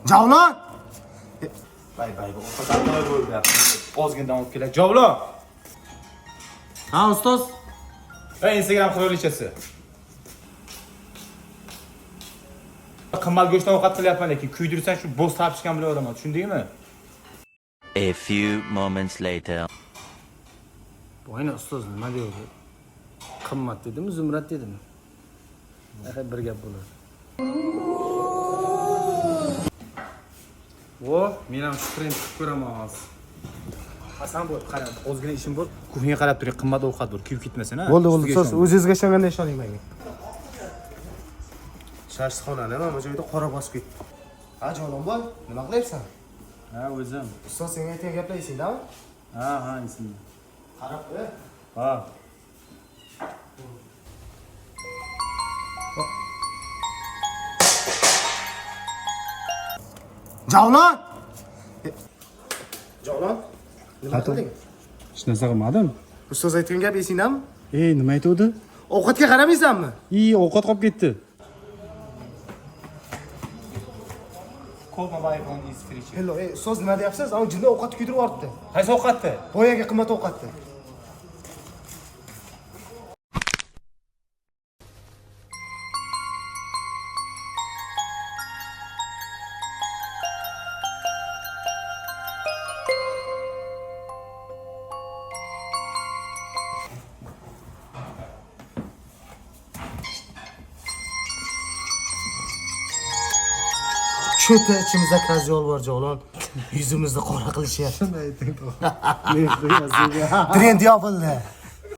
Javlon! Bay bu qadar bo'ldi. Ozgindan olib keladi. Javlon. Ha, ustoz. Va Instagram qurilichasi. Qimmat go'shtdan ovqat qilyapman lekin kuydirsan shu bo'z topishgan bilan olaman, tushundingmi? A few moments later. Bo'yna ustoz nima deydi? Qimmat dedimi, zumrat dedimi? Axir bir gap bo'ladi. Vo, men ham shu trend qilib ko'raman hozir. Hasan bo'l, qara, ozgina ishim bor. Kuxniga qarab turing, qimmat ovqat bor, kuyib ketmasin, ha. Bo'ldi, ustoz, o'zingizga ishonganda ishoning menga. Shashxona nima, bu joyda qora bosib ketdi. Ha, jonon bo'l, nima qilyapsan? Ha, o'zim. Ustoz senga aytgan gaplar esingdami? Ha, esimda. Qarab qo'y. Ha. Javlon! Javlon? Nima qilding? Hech narsa qilmadim. Ustoz aytgan gap esingdami? Nima aytuvdi? Ovqatga qaramaysanmi? Ovqat qolib ketdi. Call my iPhone is free. Hello, ustoz nima deyapsiz? Ana jinni ovqat kuydirib yuboribdi. Qaysi ovqatni? Boyaga qimmat ovqatni. Cho'ta ichimizda kazyol bor, Javlon. Yuzimizni qora qilishyapti. Trend yopildi.